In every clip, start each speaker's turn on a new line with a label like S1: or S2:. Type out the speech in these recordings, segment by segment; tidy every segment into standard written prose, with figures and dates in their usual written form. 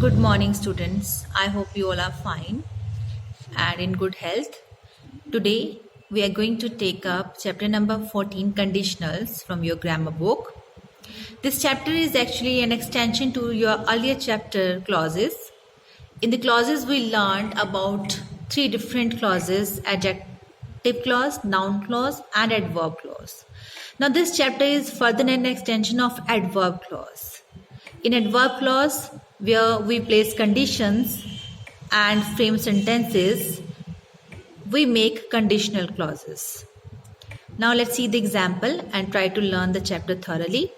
S1: Good morning, students. I hope you all are fine and in good health. Today, we are going to take up chapter number 14, Conditionals, from your grammar book. This chapter is actually an extension to your earlier chapter, Clauses. In the clauses, we learned about three different clauses: adjective clause, noun clause, and adverb clause. Now, this chapter is further an extension of adverb clause. In adverb clause, where we place conditions and frame sentences, we make conditional clauses. Now let's see the example and try to learn the chapter thoroughly.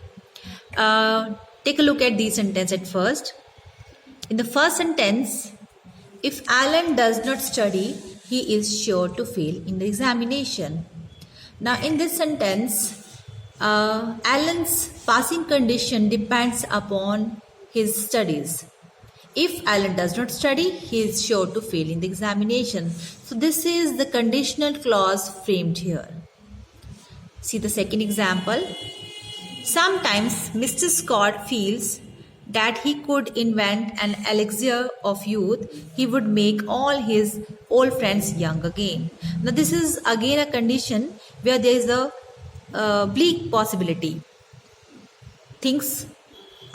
S1: Take a look at these sentences at first. In the first sentence, if Alan does not study, he is sure to fail in the examination. Now in this sentence, Alan's passing condition depends upon his studies. If Alan does not study, he is sure to fail in the examination. So this is the conditional clause framed here. See the second example. Sometimes Mr. Scott feels that he could invent an elixir of youth. He would make all his old friends young again. Now this is again a condition where there is a bleak possibility. Things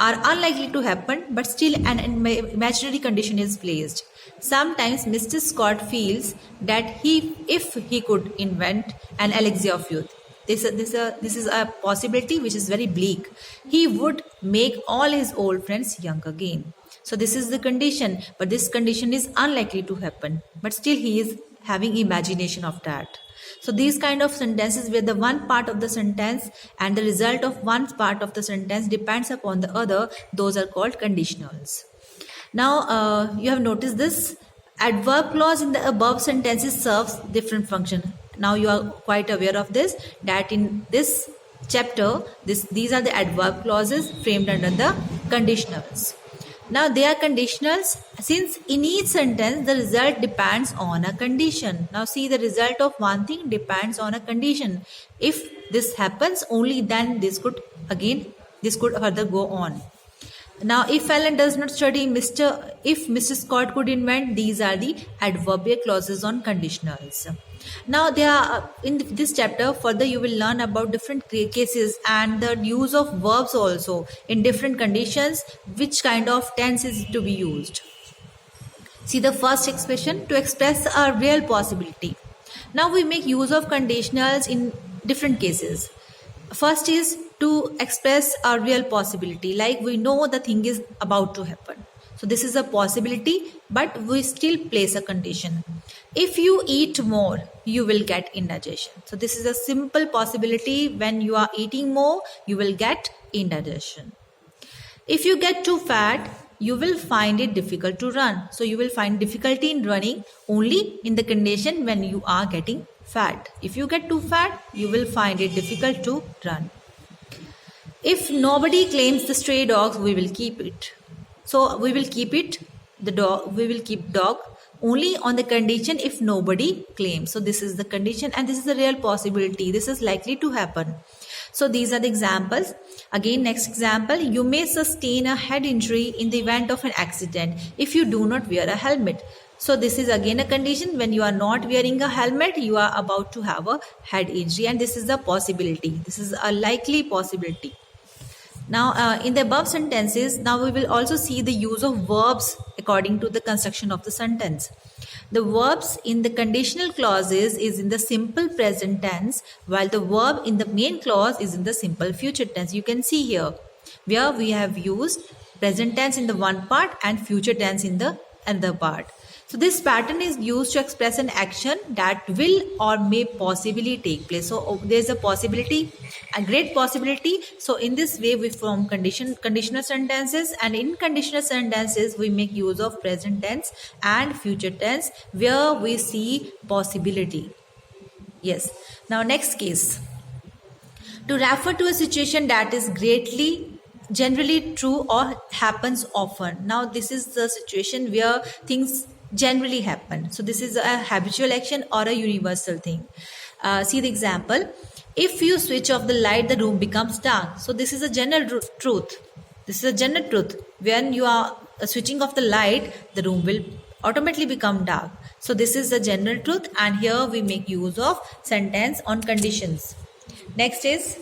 S1: are unlikely to happen, but still an imaginary condition is placed. Sometimes Mr. Scott feels that if he could invent an elixir of youth, this is a possibility which is very bleak. He would make all his old friends young again. So this is the condition, but this condition is unlikely to happen, but still he is having imagination of that. So these kind of sentences where the one part of the sentence and the result of one part of the sentence depends upon the other, those are called conditionals. Now you have noticed this adverb clause in the above sentences serves different function. Now you are quite aware of this, that in this chapter these are the adverb clauses framed under the conditionals. Now they are conditionals since in each sentence the result depends on a condition. Now see, the result of one thing depends on a condition. If this happens, only then this could further go on. Now if Alan does not study, if Mr. Scott could invent, these are the adverbial clauses on conditionals. Now in this chapter further you will learn about different cases and the use of verbs also in different conditions, which kind of tense is to be used. See the first expression, to express a real possibility. Now we make use of conditionals in different cases. First is to express a real possibility, like we know the thing is about to happen. So this is a possibility, but we still place a condition. If you eat more, you will get indigestion. So this is a simple possibility. When you are eating more, you will get indigestion. If you get too fat, you will find it difficult to run. So you will find difficulty in running only in the condition when you are getting fat. If you get too fat, you will find it difficult to run. If nobody claims the stray dogs, we will keep it. So we will keep dog only on the condition if nobody claims. So this is the condition and this is a real possibility. This is likely to happen. So these are the examples. Again, next example, you may sustain a head injury in the event of an accident if you do not wear a helmet. So this is again a condition. When you are not wearing a helmet, you are about to have a head injury, and this is a possibility. This is a likely possibility. Now in the above sentences, now we will also see the use of verbs according to the construction of the sentence. The verbs in the conditional clauses is in the simple present tense, while the verb in the main clause is in the simple future tense. You can see here where we have used present tense in the one part and future tense in the another part. So this pattern is used to express an action that will or may possibly take place. So there is a possibility, a great possibility. So in this way we form conditional sentences, and in conditional sentences we make use of present tense and future tense where we see possibility. Yes. Now next case. To refer to a situation that is generally true or happens often. Now this is the situation where things generally happen. So this is a habitual action or a universal thing. See the example. If you switch off the light, the room becomes dark. So this is a general truth. This is a general truth. When you are switching off the light, the room will automatically become dark. So this is the general truth, and here we make use of sentence on conditions. Next is,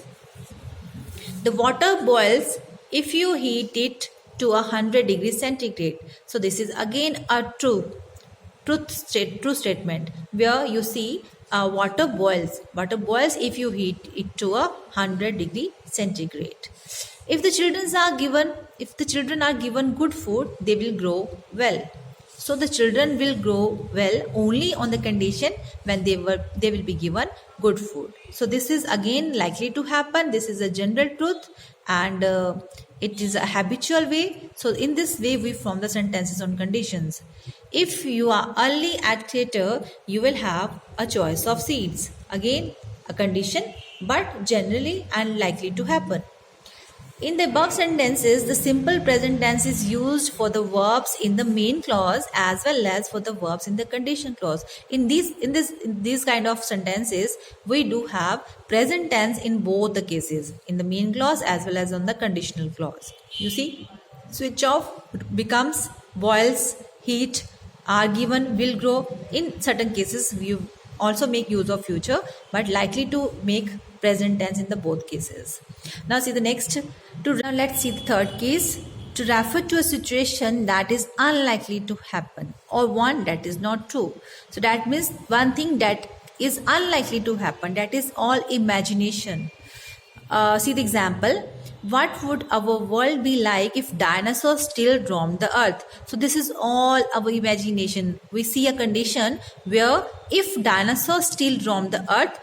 S1: the water boils if you heat it to 100 degrees centigrade. So this is again a true statement, where you see water boils. Water boils if you heat it to 100 degree centigrade. If the children are given good food, they will grow well. So the children will grow well only on the condition when they will be given good food. So this is again likely to happen. This is a general truth, and it is a habitual way. So in this way we form the sentences on conditions. If you are early at theatre, you will have a choice of seats. Again a condition, but generally and likely to happen. In the above sentences, the simple present tense is used for the verbs in the main clause as well as for the verbs in the condition clause. In these kind of sentences, we do have present tense in both the cases, in the main clause as well as on the conditional clause. You see, switch off becomes boils, heat, are given, will grow. In certain cases, we also make use of future, but likely to make present tense in the both cases. Now see the next. Now let's see the third case. To refer to a situation that is unlikely to happen or one that is not true. So that means one thing that is unlikely to happen, that is all imagination. See the example. What would our world be like if dinosaurs still roamed the earth? So this is all our imagination. We see a condition where if dinosaurs still roamed the earth,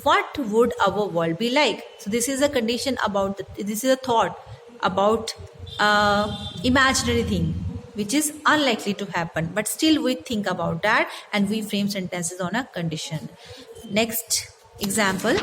S1: what would our world be like? So this is a condition about, this is a thought about imaginary thing which is unlikely to happen, but still we think about that and we frame sentences on a condition. Next example.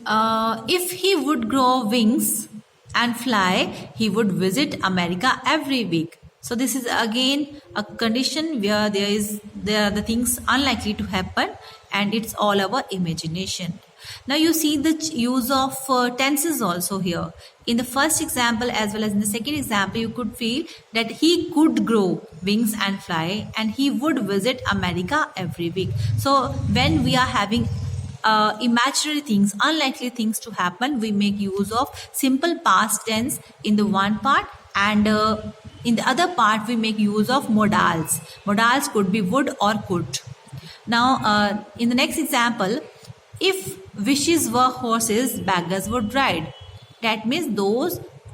S1: If he would grow wings and fly, he would visit America every week. So this is again a condition where there are the things unlikely to happen, and it's all our imagination. Now you see the use of tenses also here. In the first example as well as in the second example, you could feel that he could grow wings and fly, and he would visit America every week. So when we are having imaginary things, unlikely things to happen, we make use of simple past tense in the one part, and in the other part we make use of modals. Modals could be would or could. Now in the next example, if wishes were horses, beggars would ride. That means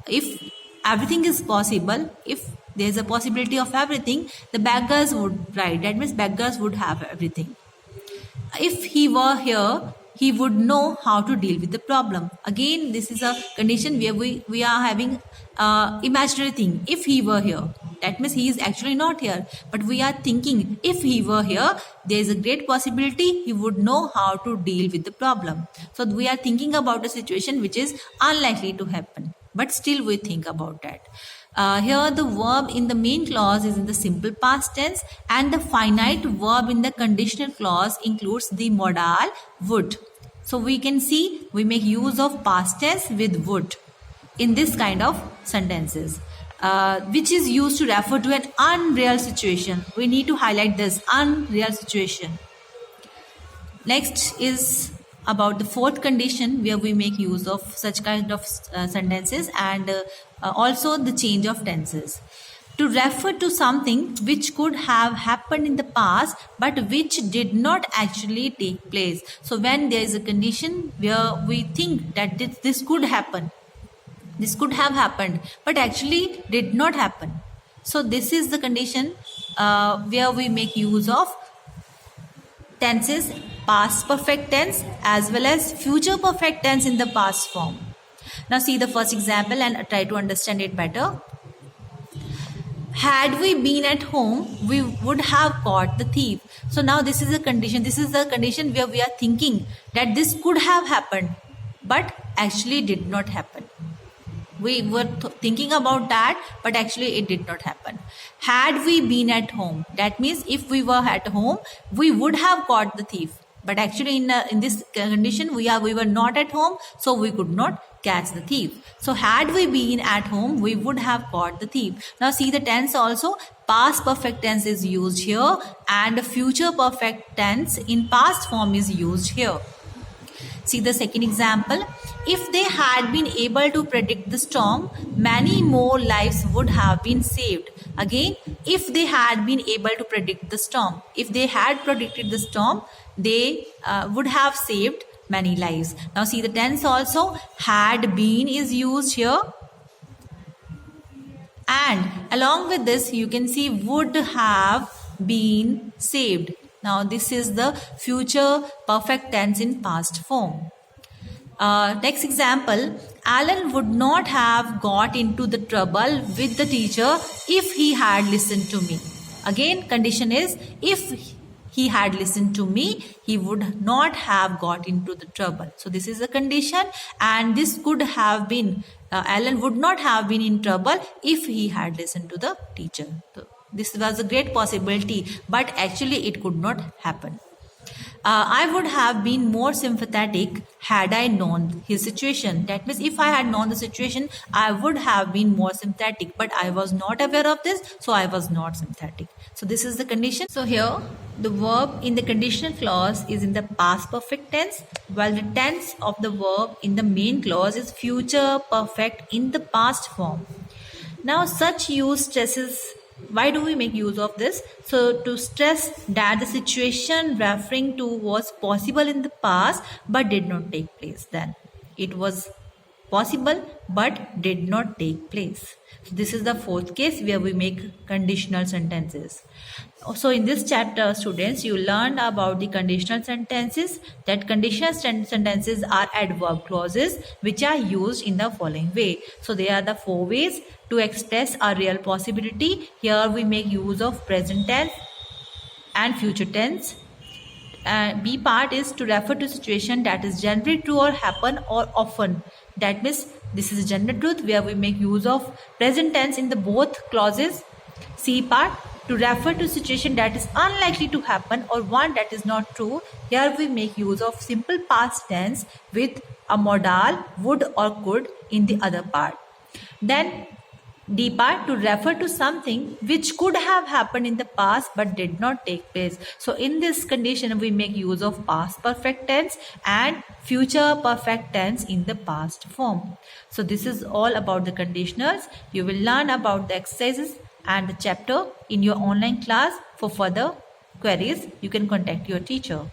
S1: if everything is possible, if there is a possibility of everything, the beggars would ride. That means beggars would have everything. If he were here, he would know how to deal with the problem. Again, this is a condition where we are having imaginary thing. If he were here, that means he is actually not here, but we are thinking if he were here, there is a great possibility he would know how to deal with the problem. So we are thinking about a situation which is unlikely to happen, but still we think about that. Here the verb in the main clause is in the simple past tense, and the finite verb in the conditional clause includes the modal would. So we can see we make use of past tense with would in this kind of sentences, which is used to refer to an unreal situation. We need to highlight this unreal situation. Next is about the fourth condition, where we make use of such kind of sentences, and also the change of tenses. To refer to something which could have happened in the past but which did not actually take place. So when there is a condition where we think that this could happen, this could have happened, but actually did not happen. So this is the condition where we make use of tenses, past perfect tense as well as future perfect tense in the past form. Now see the first example and try to understand it better. Had we been at home, we would have caught the thief. So now this is a condition. This is the condition where we are thinking that this could have happened, but actually did not happen. We were thinking about that, but actually it did not happen. Had we been at home, that means if we were at home, we would have caught the thief. But actually in this condition, we were not at home, so we could not catch the thief. So had we been at home, we would have caught the thief. Now see the tense also. Past perfect tense is used here and future perfect tense in past form is used here. See the second example. If they had been able to predict the storm, many more lives would have been saved. Again, if they had been able to predict the storm, if they had predicted the storm, they would have saved many lives. Now see the tense also. Had been is used here. And along with this, you can see would have been saved. Now this is the future perfect tense in past form. Next example, Alan would not have got into the trouble with the teacher if he had listened to me. Again, condition is if he had listened to me, he would not have got into the trouble. So this is a condition, and this could have been, Alan would not have been in trouble if he had listened to the teacher. So this was a great possibility, but actually it could not happen. I would have been more sympathetic had I known his situation. That means if I had known the situation, I would have been more sympathetic. But I was not aware of this, so I was not sympathetic. So this is the condition. So here, the verb in the conditional clause is in the past perfect tense, while the tense of the verb in the main clause is future perfect in the past form. Now, such use stresses. Why do we make use of this? So to stress that the situation referring to was possible in the past but did not take place then. It was possible but did not take place. So this is the fourth case where we make conditional sentences. So in this chapter, students, you learned about the conditional sentences. That conditional sentences are adverb clauses which are used in the following way. So there are the four ways to express a real possibility. Here we make use of present tense and future tense. B part is to refer to situation that is generally true or happen or often. That means this is general truth where we make use of present tense in the both clauses. C part, to refer to situation that is unlikely to happen or one that is not true. Here we make use of simple past tense with a modal would or could in the other part. Then D part, to refer to something which could have happened in the past but did not take place. So in this condition we make use of past perfect tense and future perfect tense in the past form. So this is all about the conditionals. You will learn about the exercises and the chapter in your online class. For further queries, you can contact your teacher.